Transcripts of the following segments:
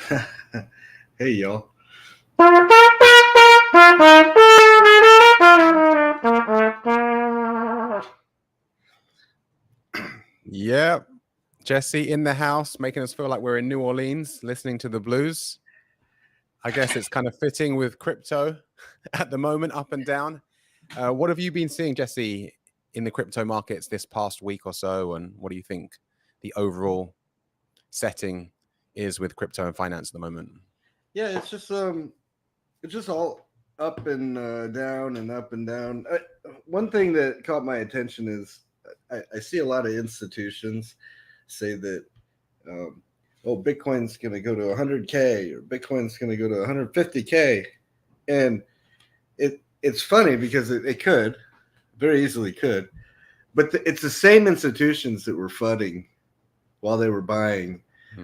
Hey, y'all. Yeah, Jesse in the house, making us feel like we're in New Orleans, listening to the blues. I guess it's kind of fitting with crypto at the moment, up and down. What have you been seeing, Jesse, in the crypto markets this past week or so? And what do you think the overall setting is with crypto and finance at the moment? Yeah, it's just all up and down and up and down. One thing that caught my attention is I see a lot of institutions say that, um, oh, Bitcoin's going to go to 100K or Bitcoin's going to go to 150K, and it's funny because it could very easily could, but it's the same institutions that were flooding while they were buying,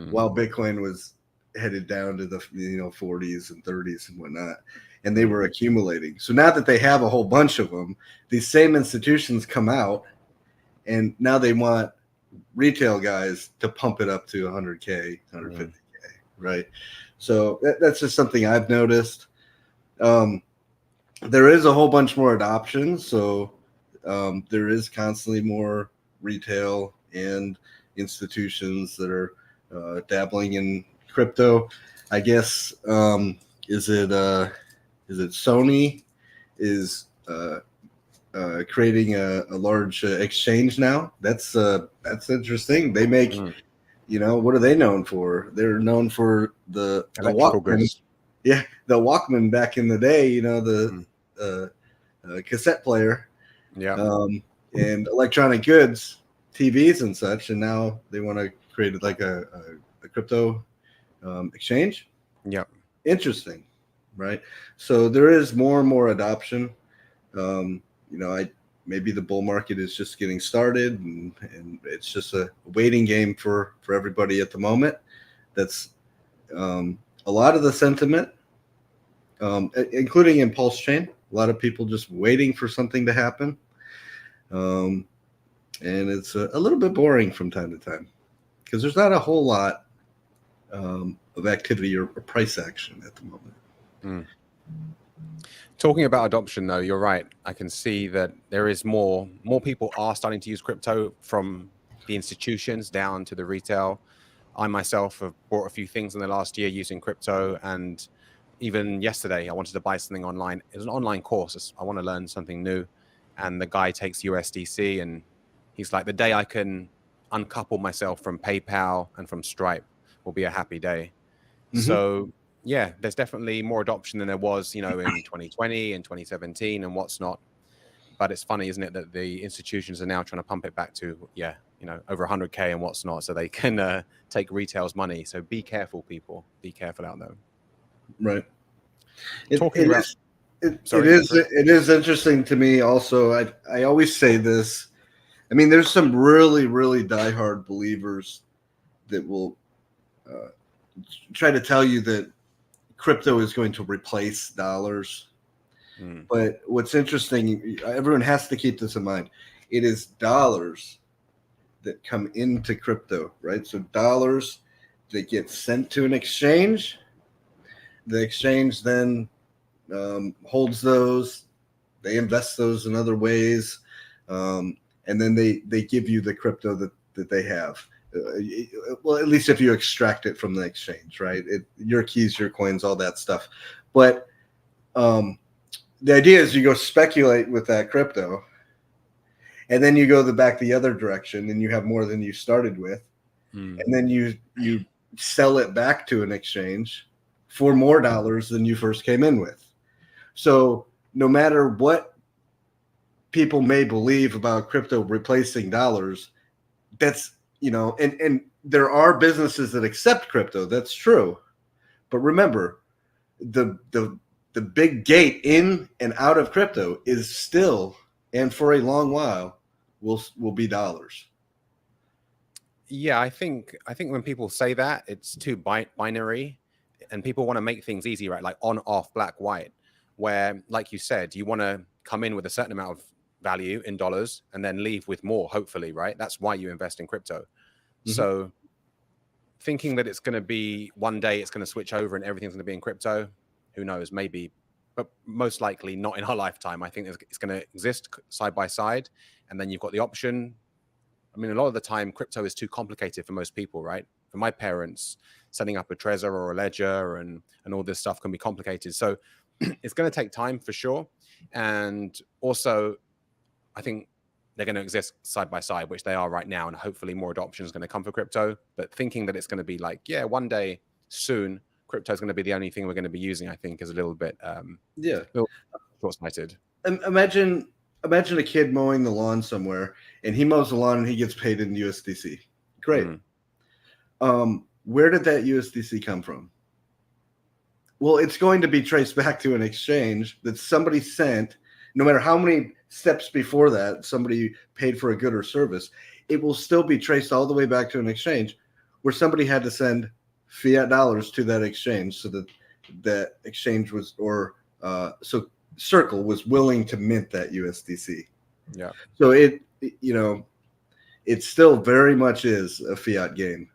while Bitcoin was headed down to the 40s and 30s and whatnot, and they were accumulating. So now that they have a whole bunch of them, these same institutions come out, and now they want retail guys to pump it up to 100K, 150K, right? So that's just something I've noticed. There is a whole bunch more adoption, so there is constantly more retail and institutions that are dabbling in crypto. I guess is it Sony is creating a large exchange now. That's interesting. They make what are they known for? They're known for the Electrical Walkman. goods. Yeah, the Walkman back in the day. The cassette player. Yeah. And electronic goods, TVs and such, and now they want to create like a crypto exchange. Yeah. Interesting, right? So there is more and more adoption. I maybe the bull market is just getting started, and it's just a waiting game for everybody at the moment. That's a lot of the sentiment, including Impulse Chain. A lot of people just waiting for something to happen. And it's a little bit boring from time to time because there's not a whole lot of activity or price action at the moment. Talking about adoption, though, you're right. I can see that there is more people are starting to use crypto, from the institutions down to the retail. I myself have bought a few things in the last year using crypto, and even yesterday I wanted to buy something online. It's an online course. I want to learn something new, and the guy takes USDC, and he's like, the day I can uncouple myself from PayPal and from Stripe will be a happy day. So yeah, there's definitely more adoption than there was, in 2020 and 2017 and what's not. But it's funny, isn't it, that the institutions are now trying to pump it back to, over 100K and what's not, so they can take retail's money. So be careful, people. Be careful out there. Right. It is interesting to me also. I always say this. I mean, there's some really, really diehard believers that will try to tell you that crypto is going to replace dollars. But what's interesting, everyone has to keep this in mind. It is dollars that come into crypto, right? So dollars that get sent to an exchange. The exchange then holds those. They invest those in other ways. And then they give you the crypto that they have. Well, at least if you extract it from the exchange, right? Your keys, your coins, all that stuff. But the idea is you go speculate with that crypto, and then you go back the other direction, and you have more than you started with, and then you sell it back to an exchange for more dollars than you first came in with. So no matter what people may believe about crypto replacing dollars, that's and there are businesses that accept crypto. That's true, but remember, the big gate in and out of crypto is still, and for a long while, will be dollars. Yeah, I think when people say that, it's too binary, and people want to make things easy, right? Like on, off, black, white. Where, like you said, you want to come in with a certain amount of value in dollars and then leave with more, hopefully, right? That's why you invest in crypto. So thinking that it's going to be one day it's going to switch over and everything's going to be in crypto. Who knows? Maybe, but most likely not in our lifetime. I think it's going to exist side by side, and then you've got the option. I mean, a lot of the time, crypto is too complicated for most people, right? For my parents, setting up a Trezor or a Ledger and all this stuff can be complicated. So it's going to take time for sure. And also, I think they're going to exist side by side, which they are right now. And hopefully more adoption is going to come for crypto. But thinking that it's going to be like, yeah, one day soon, crypto is going to be the only thing we're going to be using, I think is a little bit short-sighted. Imagine a kid mowing the lawn somewhere, and he mows the lawn and he gets paid in USDC. Great. Where did that USDC come from? Well, it's going to be traced back to an exchange that somebody sent. No matter how many steps before that somebody paid for a good or service, it will still be traced all the way back to an exchange where somebody had to send fiat dollars to that exchange so that that exchange was, or so Circle was willing to mint that USDC. Yeah. So it still very much is a fiat game.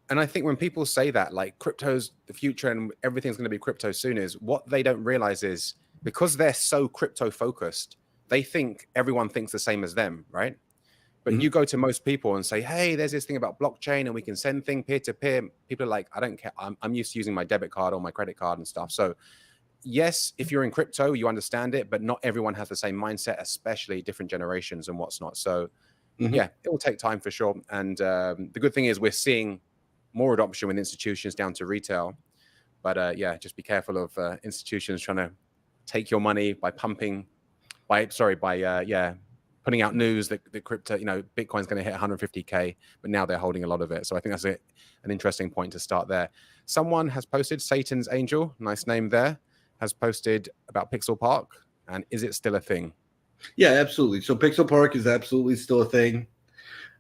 And I think when people say that, like crypto's the future and everything's going to be crypto soon, is what they don't realize is because they're so crypto focused, they think everyone thinks the same as them, right? But you go to most people and say, hey, there's this thing about blockchain and we can send things peer to peer. People are like, I don't care. I'm used to using my debit card or my credit card and stuff. So yes, if you're in crypto, you understand it, but not everyone has the same mindset, especially different generations and what's not. So yeah, it will take time for sure. And the good thing is we're seeing more adoption with institutions down to retail. But yeah, just be careful of institutions trying to take your money by putting out news that the crypto, Bitcoin's going to hit 150K, but now they're holding a lot of it. So I think that's an interesting point to start there. Someone has posted, Satan's Angel, nice name there, has posted about Pixel Park. And is it still a thing? Yeah, absolutely. So Pixel Park is absolutely still a thing.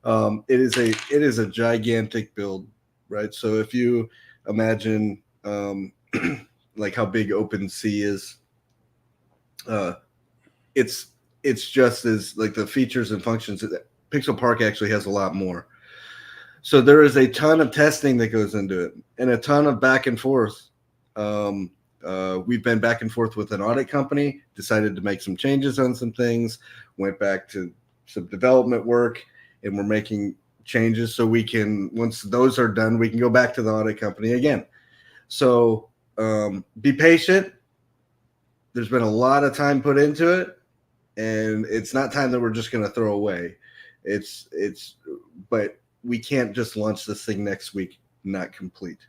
It is a gigantic build, right? So if you imagine like how big OpenSea is, it's just as like the features and functions. Pixel Park actually has a lot more. So there is a ton of testing that goes into it and a ton of back and forth. We've been back and forth with an audit company, decided to make some changes on some things, went back to some development work, and we're making changes so we can, once those are done, we can go back to the audit company again. So be patient. There's been a lot of time put into it, and it's not time that we're just going to throw away. But we can't just launch this thing next week, not complete.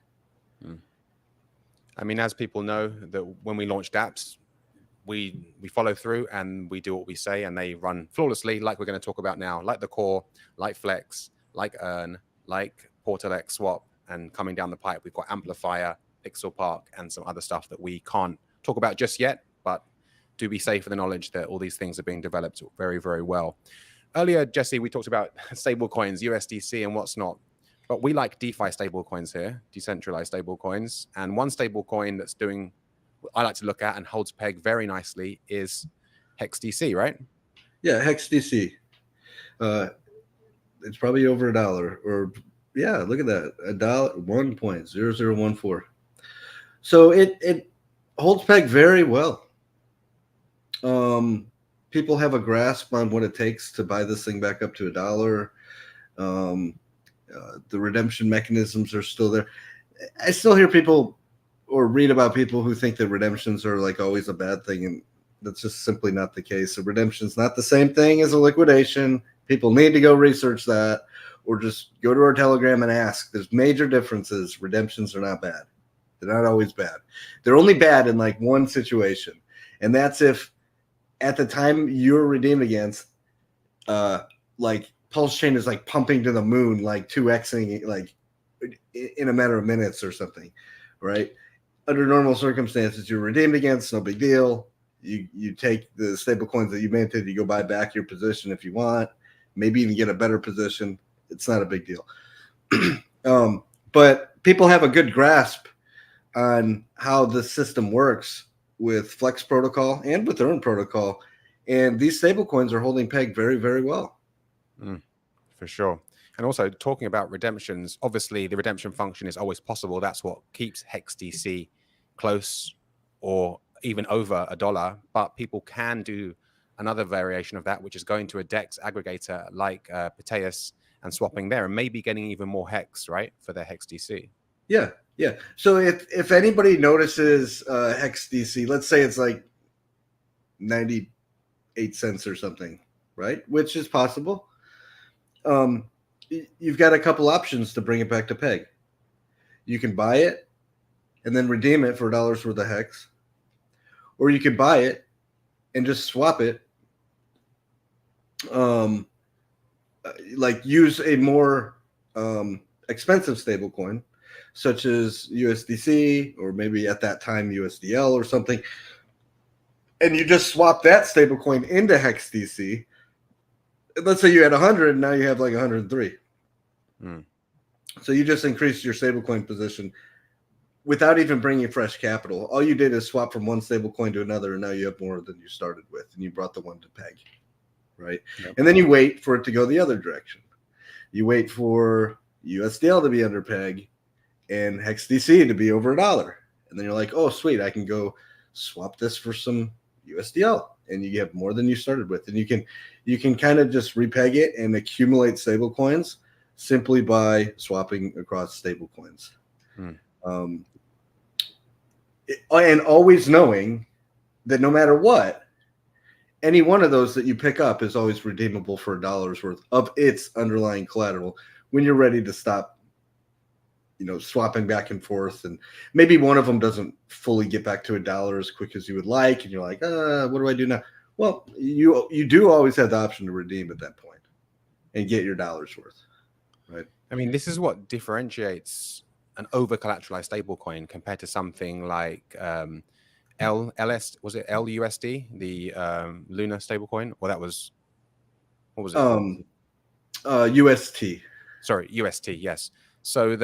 I mean, as people know, that when we launch dApps, we follow through and we do what we say, and they run flawlessly, like we're going to talk about now, like the core, like Flex, like Earn, like Portal X Swap, and coming down the pipe, we've got Amplifier, Pixel Park, and some other stuff that we can't talk about just yet, but do be safe with the knowledge that all these things are being developed very, very well. Earlier, Jesse, we talked about stable coins, USDC, and what's not. But we like DeFi stablecoins here, decentralized stablecoins. And one stablecoin that's doing what I like to look at and holds peg very nicely is HEXDC, right? Yeah, HEXDC. It's probably over $1, or yeah, look at that, $1, 1.0014. So it holds peg very well. People have a grasp on what it takes to buy this thing back up to $1. The redemption mechanisms are still there. I still hear people or read about people who think that redemptions are like always a bad thing, and that's just simply not the case. A redemption is not the same thing as a liquidation. People need to go research that, or just go to our Telegram and ask. There's major differences. Redemptions are not bad. They're not always bad. They're only bad in like one situation, and that's if at the time you're redeemed against, like Pulse Chain is like pumping to the moon, like 2xing like in a matter of minutes or something, right? Under normal circumstances, you're redeemed against, no big deal. You take the stable coins that you minted, you go buy back your position if you want, maybe even get a better position. It's not a big deal. But people have a good grasp on how the system works with Flex protocol and with Earn protocol. And these stable coins are holding peg very, very well. For sure. And also talking about redemptions, obviously the redemption function is always possible. That's what keeps HEXDC close or even over $1. But people can do another variation of that, which is going to a DEX aggregator like Proteus and swapping there and maybe getting even more hex, right, for their HEXDC. Yeah. So if anybody notices HEXDC, let's say it's like 98 cents or something, right? Which is possible. You've got a couple options to bring it back to peg. You can buy it and then redeem it for $1 worth of hex, or you can buy it and just swap it. Like use a more expensive stablecoin, such as USDC or maybe at that time USDL or something, and you just swap that stablecoin into HEXDC. Let's say you had 100, and now you have like 103. So you just increased your stablecoin position without even bringing fresh capital. All you did is swap from one stablecoin to another, and now you have more than you started with, and you brought the one to peg, right? Yep. And then you wait for it to go the other direction. You wait for USDL to be under peg and HEXDC to be over $1. And then you're like, oh, sweet, I can go swap this for some USDL, and you have more than you started with. And you can kind of just repeg it and accumulate stable coins simply by swapping across stable coins. And always knowing that no matter what, any one of those that you pick up is always redeemable for $1 worth of its underlying collateral when you're ready to stop, swapping back and forth. And maybe one of them doesn't fully get back to $1 as quick as you would like, and you're like, what do I do now? Well, you do always have the option to redeem at that point and get your $1 worth, right? I mean, this is what differentiates an over-collateralized stablecoin compared to something like LUSD, the Luna stablecoin? Well, what was it? UST. Sorry, UST, yes. So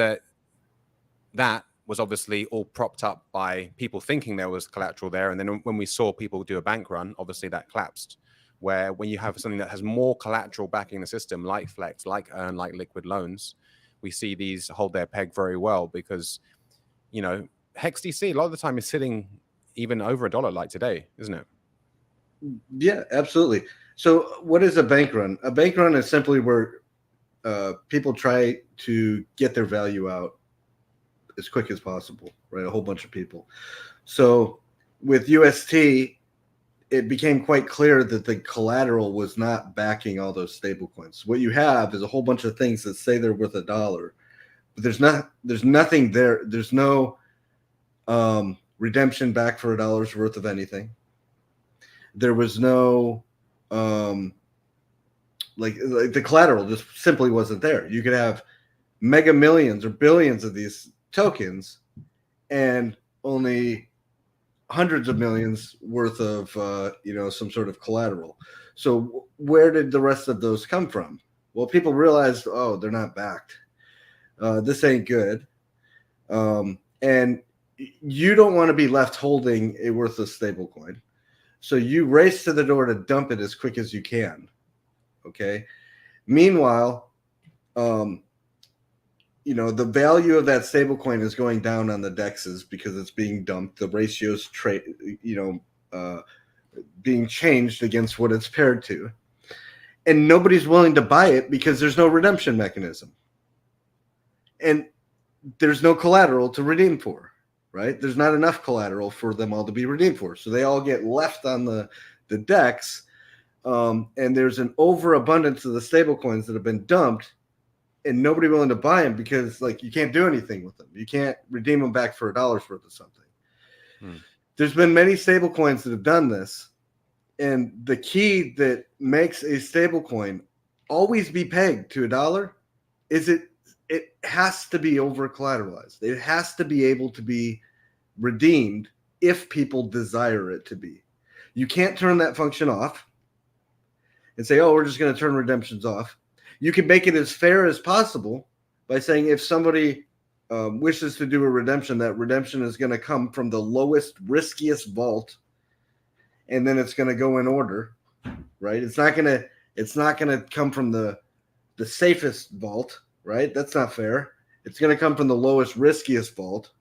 that was obviously all propped up by people thinking there was collateral there. And then when we saw people do a bank run, obviously that collapsed. Where when you have something that has more collateral backing the system, like Flex, like Earn, like liquid loans, we see these hold their peg very well because, HEXDC a lot of the time is sitting even over $1 like today, isn't it? Yeah, absolutely. So what is a bank run? A bank run is simply where people try to get their value out as quick as possible, right? A whole bunch of people. So with UST, it became quite clear that the collateral was not backing all those stable coins. What you have is a whole bunch of things that say they're worth $1, but there's nothing there. There's no redemption back for $1 worth of anything. There was no like the collateral just simply wasn't there. You could have mega millions or billions of these tokens and only hundreds of millions worth of some sort of collateral. So where did the rest of those come from? Well, people realized, oh, they're not backed. This ain't good. And you don't want to be left holding a worthless stable coin. So you race to the door to dump it as quick as you can. Okay. Meanwhile, the value of that stable coin is going down on the dexes because it's being dumped. The ratios being changed against what it's paired to. And nobody's willing to buy it because there's no redemption mechanism. And there's no collateral to redeem for, right? There's not enough collateral for them all to be redeemed for. So they all get left on the DEX. And there's an overabundance of the stable coins that have been dumped and nobody willing to buy them because you can't do anything with them. You can't redeem them back for $1 worth of something. There's been many stable coins that have done this. And the key that makes a stable coin always be pegged to $1 is it has to be over collateralized. It has to be able to be redeemed if people desire it to be. You can't turn that function off and say, oh, we're just going to turn redemptions off. You can make it as fair as possible by saying if somebody wishes to do a redemption, that redemption is going to come from the lowest, riskiest vault, and then it's going to go in order, right? It's not going to come from the the safest vault, right? That's not fair. It's going to come from the lowest, riskiest vault.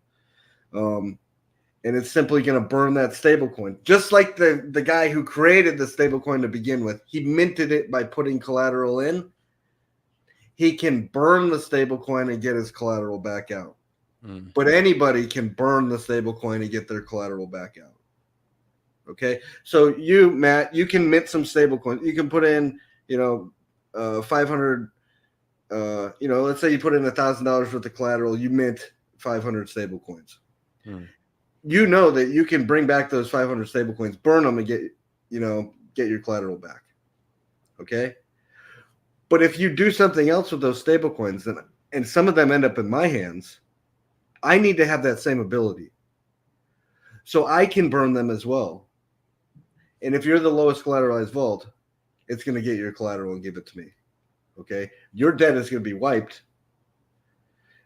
And it's simply going to burn that stablecoin. Just like the guy who created the stablecoin to begin with, he minted it by putting collateral in. He can burn the stablecoin and get his collateral back out. But anybody can burn the stablecoin and get their collateral back out. Okay, so you, Matt, you can mint some stablecoin. You can put in, 500. Let's say you put in $1,000 worth of collateral. You mint 500 stablecoins. You know that you can bring back those 500 stablecoins, burn them, and get your collateral back. Okay, but if you do something else with those stablecoins, and some of them end up in my hands, I need to have that same ability, so I can burn them as well. And if you're the lowest collateralized vault, it's going to get your collateral and give it to me. Okay, your debt is going to be wiped,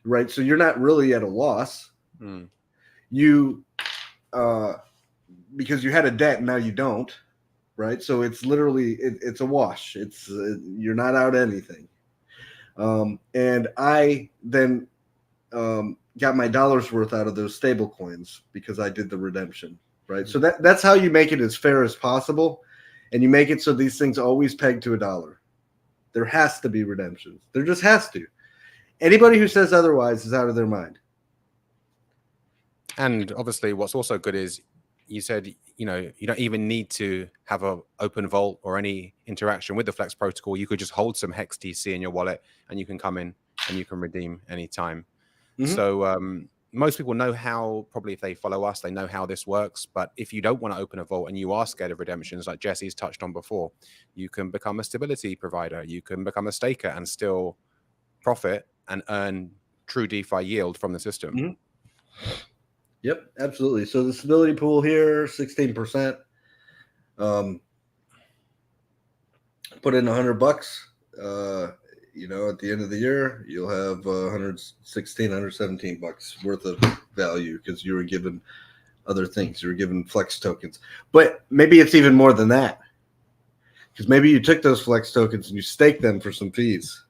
right? So you're not really at a loss. You, because you had a debt and now you don't, right? So it's literally it's a wash. It's you're not out anything. And I then got my dollar's worth out of those stable coins because I did the redemption, right? So that's how you make it as fair as possible, and you make it so these things always peg to $1. There has to be redemptions. There just has to. Anybody who says otherwise is out of their mind. And obviously, what's also good is you said, you don't even need to have an open vault or any interaction with the Flex protocol. You could just hold some Hex TC in your wallet, and you can come in and you can redeem anytime. So most people know how, probably if they follow us, they know how this works. But if you don't want to open a vault and you are scared of redemptions, like Jesse's touched on before, you can become a stability provider. You can become a staker and still profit and earn true DeFi yield from the system. Yep, absolutely. So the stability pool here, 16%. Put in $100. At the end of the year, you'll have $117 worth of value because you were given other things. You were given Flex tokens. But maybe it's even more than that, because maybe you took those Flex tokens and you staked them for some fees.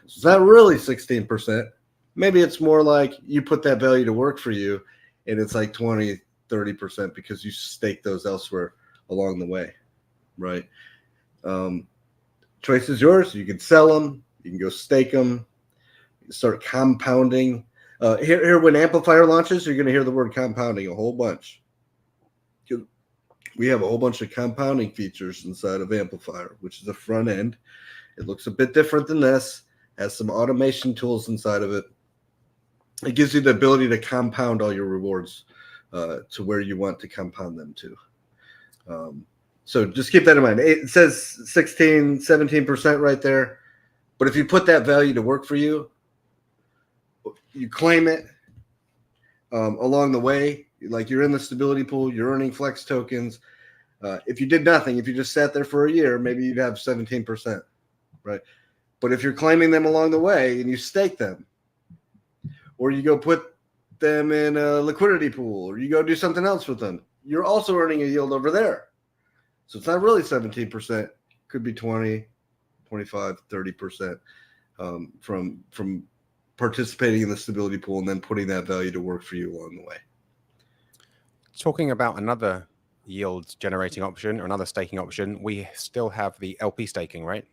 So it's not really 16%. Maybe it's more like you put that value to work for you, and it's like 20, 30% because you stake those elsewhere along the way, right? Choice is yours. You can sell them. You can go stake them. You can start compounding. Here, when Amplifier launches, you're going to hear the word compounding a whole bunch. We have a whole bunch of compounding features inside of Amplifier, which is the front end. It looks a bit different than this. Has some automation tools inside of it. It gives you the ability to compound all your rewards to where you want to compound them to. So just keep that in mind. It says 16, 17% right there. But if you put that value to work for you, you claim it along the way. Like you're in the stability pool, you're earning Flex tokens. If you did nothing, if you just sat there for a year, maybe you'd have 17%, right? But if you're claiming them along the way and you stake them, or you go put them in a liquidity pool, or you go do something else with them, you're also earning a yield over there. So it's not really 17%. Could be 20, 25, 30% from participating in the stability pool and then putting that value to work for you along the way. Talking about another yield generating option or another staking option, we still have the LP staking, right?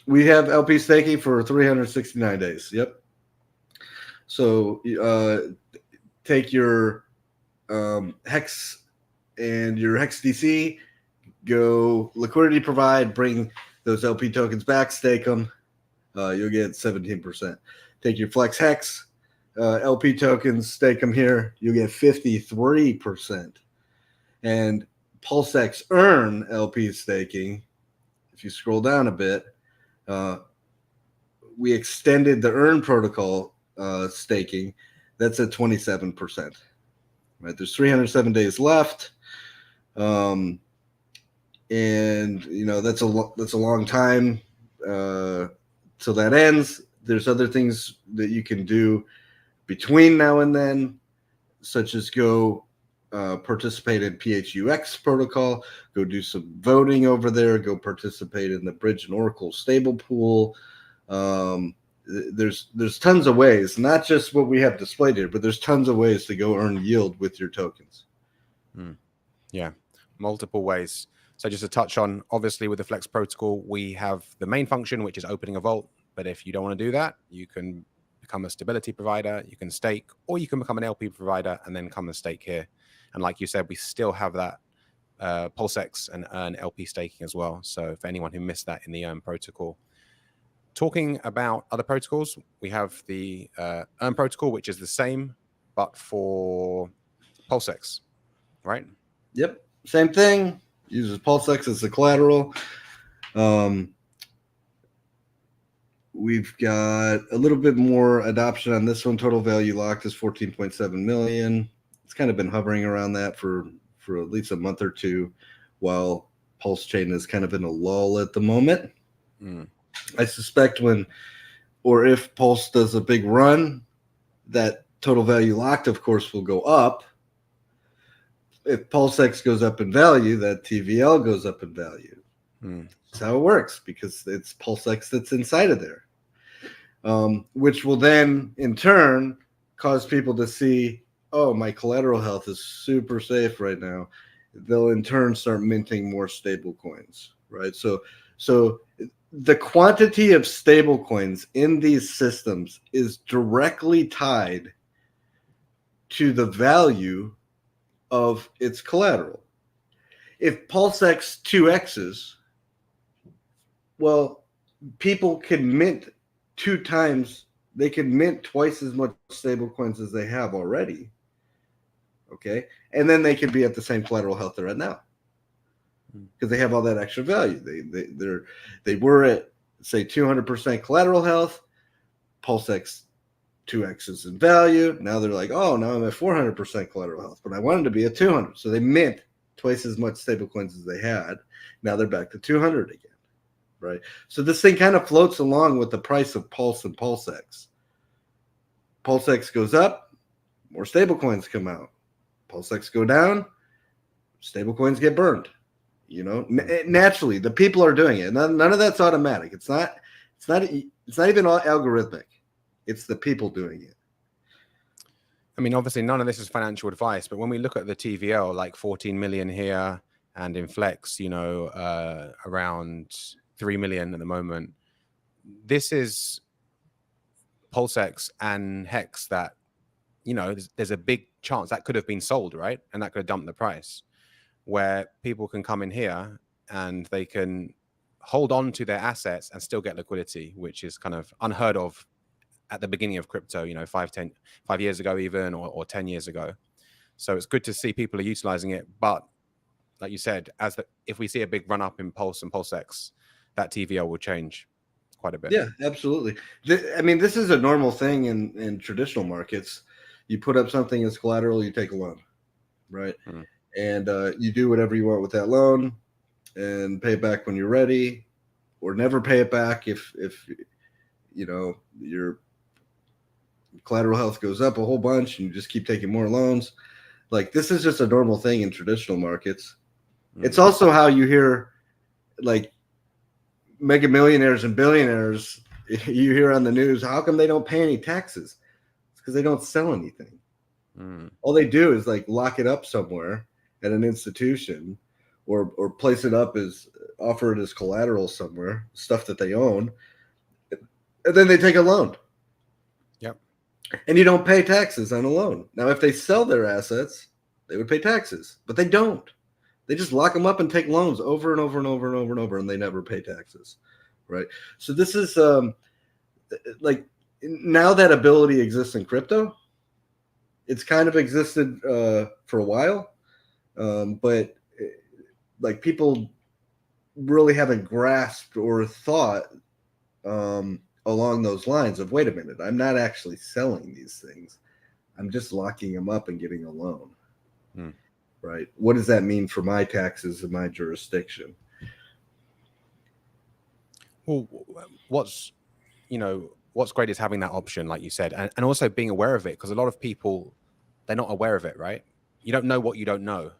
We have LP staking for 369 days. Yep. So take your Hex and your Hex DC, go liquidity provide, bring those LP tokens back, stake them. You'll get 17%. Take your Flex Hex LP tokens, stake them here. You'll get 53%. And PulseX Earn LP staking, if you scroll down a bit, we extended the Earn protocol staking. That's at 27%. Right, there's 307 days left, and that's a long time till that ends. There's other things that you can do between now and then, such as go participate in PHUX protocol, go do some voting over there, go participate in the Bridge and Oracle stable pool. There's tons of ways, not just what we have displayed here, but there's tons of ways to go earn yield with your tokens. Yeah, multiple ways. So just to touch on, obviously with the Flex protocol, we have the main function, which is opening a vault. But if you don't want to do that, you can become a stability provider, you can stake, or you can become an LP provider and then come and stake here. And like you said, we still have that PulseX and earn LP staking as well. So for anyone who missed that in the earn protocol. Talking about other protocols, we have the earn protocol, which is the same, but for PulseX, right? Yep, same thing. Uses PulseX as the collateral. We've got a little bit more adoption on this one. Total value locked is 14.7 million. It's kind of been hovering around that for at least a month or two, while Pulse Chain is kind of in a lull at the moment. I suspect when or if Pulse does a big run, that total value locked, of course, will go up. If PulseX goes up in value, that TVL goes up in value. That's how it works, because it's PulseX that's inside of there, which will then, in turn, cause people to see, oh, my collateral health is super safe right now. They'll, in turn, start minting more stable coins, right? So the quantity of stable coins in these systems is directly tied to the value of its collateral. If PulseX 2x's, well, people can mint 2 times, they can mint twice as much stable coins as they have already. Okay. And then they could be at the same collateral health they're at now, because they have all that extra value. They were at, say, 200% collateral health. PulseX 2x is in value. Now they're like, oh, now I'm at 400% collateral health, but I wanted to be at 200. So they mint twice as much stable coins as they had. Now they're back to 200 again, right? So this thing kind of floats along with the price of Pulse and PulseX. PulseX goes up, more stable coins come out. PulseX go down, stable coins get burned. You know, naturally, the people are doing it. None of that's automatic. It's not even all algorithmic. It's the people doing it. I mean, obviously, none of this is financial advice, but when we look at the TVL, like 14 million here, and in Flex, you know, around 3 million at the moment, this is PulseX and Hex that, you know, there's a big chance that could have been sold, right? And that could have dumped the price, where people can come in here and they can hold on to their assets and still get liquidity, which is kind of unheard of at the beginning of crypto, you know, 5 years ago even, or 10 years ago. So it's good to see people are utilizing it. But like you said, if we see a big run up in Pulse and PulseX, that TVL will change quite a bit. Yeah, absolutely. I mean, this is a normal thing in traditional markets. You put up something as collateral, you take a loan, right? And you do whatever you want with that loan and pay it back when you're ready, or never pay it back if you know your collateral health goes up a whole bunch and you just keep taking more loans. Like, this is just a normal thing in traditional markets. It's also how you hear, like, mega millionaires and billionaires, you hear on the news, how come they don't pay any taxes? It's because they don't sell anything. All they do is, like, lock it up somewhere at an institution, or place it up as, offer it as collateral somewhere, stuff that they own, and then they take a loan. Yep. And you don't pay taxes on a loan. Now, if they sell their assets, they would pay taxes, but they don't. They just lock them up and take loans over and over and over and over and over, and they never pay taxes, right? So this is like, now that ability exists in crypto. It's kind of existed for a while, but like, people really haven't grasped or thought along those lines of, wait a minute, I'm not actually selling these things. I'm just locking them up and getting a loan. Right? What does that mean for my taxes in my jurisdiction? Well, what's great is having that option, like you said, and also being aware of it, because a lot of people, they're not aware of it, right? you don't know what you don't know.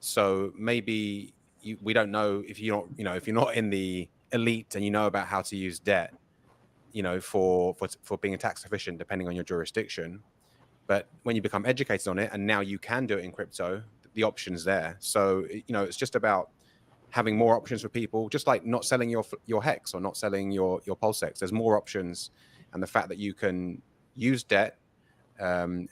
So maybe we don't know if you're not, if you're not in the elite and you know about how to use debt, for being tax efficient, depending on your jurisdiction. But when you become educated on it, and now you can do it in crypto, the option's there. So, it's just about having more options for people, just like not selling your hex or not selling your pulsex. There's more options, and the fact that you can use debt and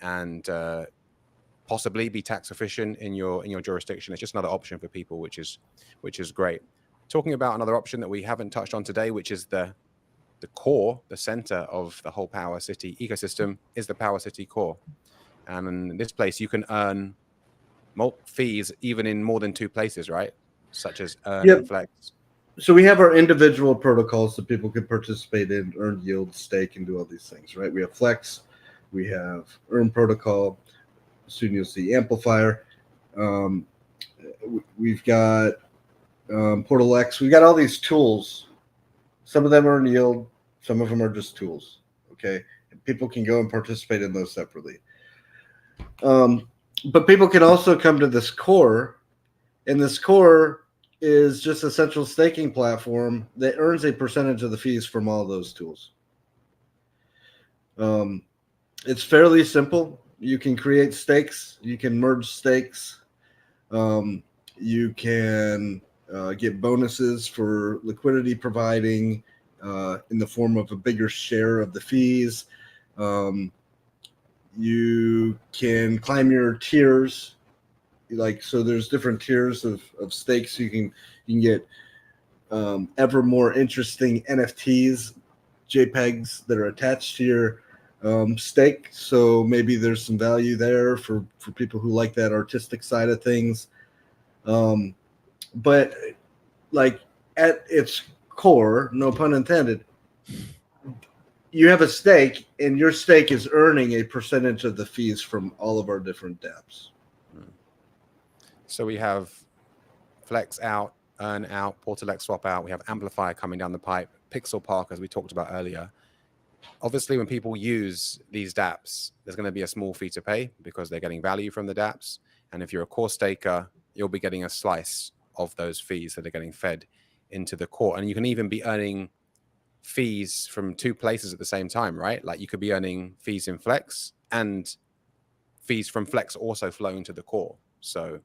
possibly be tax efficient in your jurisdiction, it's just another option for people, which is great. Talking about another option that we haven't touched on today, which is the core, the center of the whole POWERCITY ecosystem, is the POWERCITY core. And in this place, you can earn fees even in more than 2 places, right? Such as earn and flex. So we have our individual protocols that people can participate in, earn yield, stake, and do all these things, right? We have flex, we have earn protocol. Soon you'll see amplifier. We've got Portal X. We've got all these tools. Some of them are in yield. Some of them are just tools. Okay. And people can go and participate in those separately. But people can also come to this core, and this core is just a central staking platform that earns a percentage of the fees from all those tools. It's fairly simple. You can create stakes. You can merge stakes. You can get bonuses for liquidity providing in the form of a bigger share of the fees. You can climb your tiers. So there's different tiers of stakes. You can get ever more interesting NFTs, JPEGs that are attached to your stake. So maybe there's some value there for people who like that artistic side of things. But like at its core, no pun intended, you have a stake, and your stake is earning a percentage of the fees from all of our different dApps. So we have flex out, earn out, Portal X swap out. We have amplifier coming down the pipe, Pixel Park, as we talked about earlier. Obviously, when people use these dApps, there's going to be a small fee to pay because they're getting value from the dApps. And if you're a core staker, you'll be getting a slice of those fees that are getting fed into the core. And you can even be earning fees from 2 places at the same time, right? Like you could be earning fees in Flex and fees from Flex also flowing to the core. So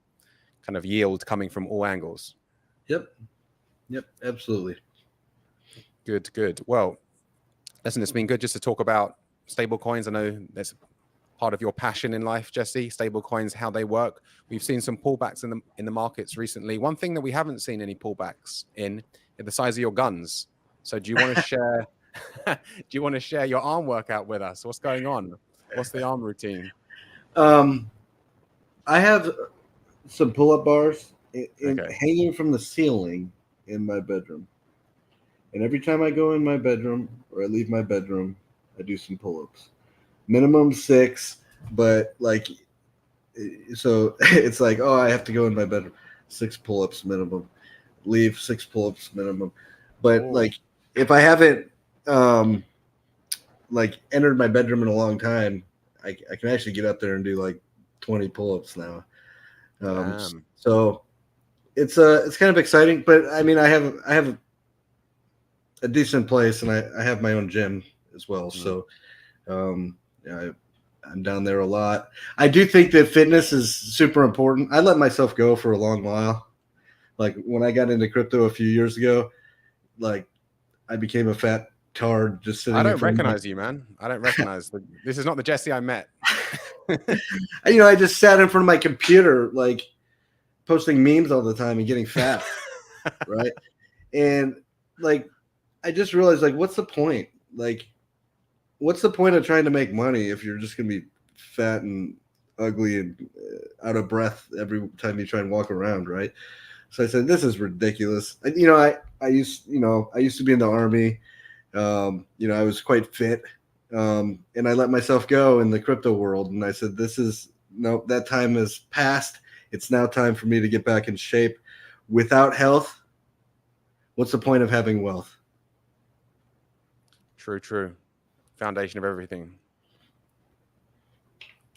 kind of yield coming from all angles. Yep, absolutely. Good. Well, listen, it's been good just to talk about stable coins. I know that's part of your passion in life, Jesse. Stable coins, how they work. We've seen some pullbacks in the markets recently. One thing that we haven't seen any pullbacks in is the size of your guns. So do you want to share your arm workout with us? What's going on? What's the arm routine? I have some pull-up bars hanging from the ceiling in my bedroom. And every time I go in my bedroom or I leave my bedroom, I do some pull-ups. Minimum 6, but so it's like, oh, I have to go in my bedroom. 6 pull-ups minimum. Leave 6 pull-ups minimum. But if I haven't entered my bedroom in a long time, I can actually get up there and do 20 pull-ups now. So it's kind of exciting, but I mean, I have a decent place, and I have my own gym as well. So I'm down there a lot. I do think that fitness is super important. I let myself go for a long while. Like when I got into crypto a few years ago, I became a fat tard just sitting. I don't recognize you, man. I don't recognize. This is not the Jesse I met. I just sat in front of my computer, posting memes all the time and getting fat, right? And I just realized, what's the point? What's the point of trying to make money if you're just gonna be fat and ugly and out of breath every time you try and walk around, right? So I said, this is ridiculous. And, I used to be in the Army. I was quite fit, and I let myself go in the crypto world. And I said, that time has passed. It's now time for me to get back in shape. Without health, what's the point of having wealth? True. Foundation of everything.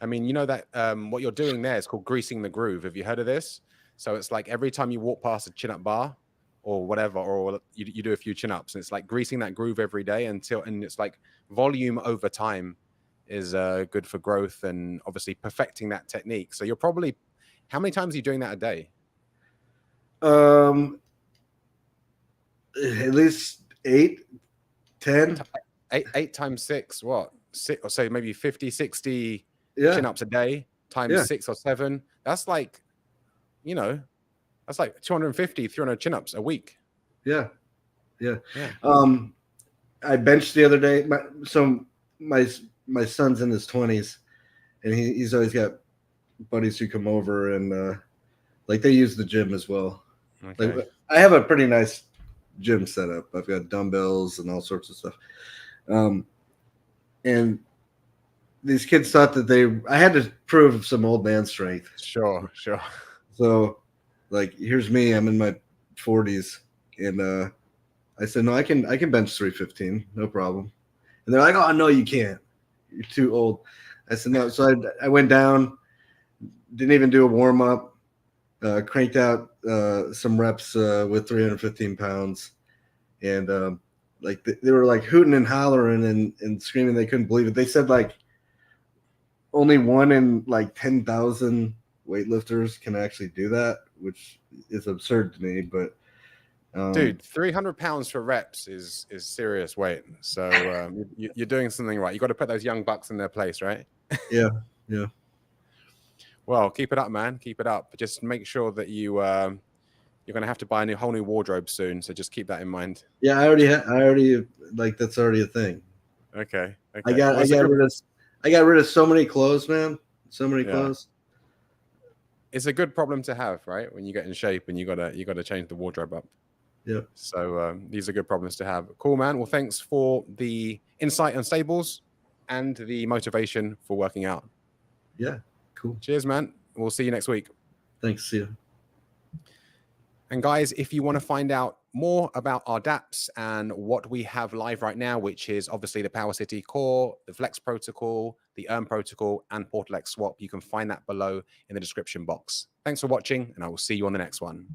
I mean, you know that what you're doing there is called greasing the groove. Have you heard of this? So it's like every time you walk past a chin-up bar or whatever, or you do a few chin-ups, and it's like greasing that groove every day and it's like volume over time is good for growth and obviously perfecting that technique. So you're probably, how many times are you doing that a day? At least 8, 10. 8 times 6, what? 6, or say maybe 50, 60 Yeah. chin-ups a day times 6 or 7. That's like, you know, that's like 250, 300 chin-ups a week. Yeah. I benched the other day. My son's in his 20s, and he's always got buddies who come over, and like they use the gym as well. Okay. Like I have a pretty nice gym set up. I've got dumbbells and all sorts of stuff. And these kids thought that I had to prove some old man strength. Sure. So, like, here's me. I'm in my 40s, and I said, no, I can bench 315, no problem. And they're like, oh, no, you can't. You're too old. I said, no. So I went down, didn't even do a warm up, cranked out some reps with 315 pounds, and like they were like hooting and hollering and screaming. They couldn't believe it. They said like only 1 in like 10,000 weightlifters can actually do that, which is absurd to me. But dude, 300 pounds for reps is serious weight. So you're doing something right. You got to put those young bucks in their place, right? Yeah. Well, keep it up, man. Keep it up. Just make sure that you're going to have to buy a whole new wardrobe soon. So just keep that in mind. Yeah, I already like that's already a thing. Okay. I got rid of so many clothes, man. So many clothes. It's a good problem to have, right? When you get in shape and you gotta change the wardrobe up. Yeah. So these are good problems to have. Cool, man. Well, thanks for the insight on stables and the motivation for working out. Yeah. Cool. Cheers, man. We'll see you next week. Thanks. See you. And guys, if you want to find out more about our dApps and what we have live right now, which is obviously the PowerCity Core, the Flex Protocol, the Earn Protocol, and PortalX Swap, you can find that below in the description box. Thanks for watching, and I will see you on the next one.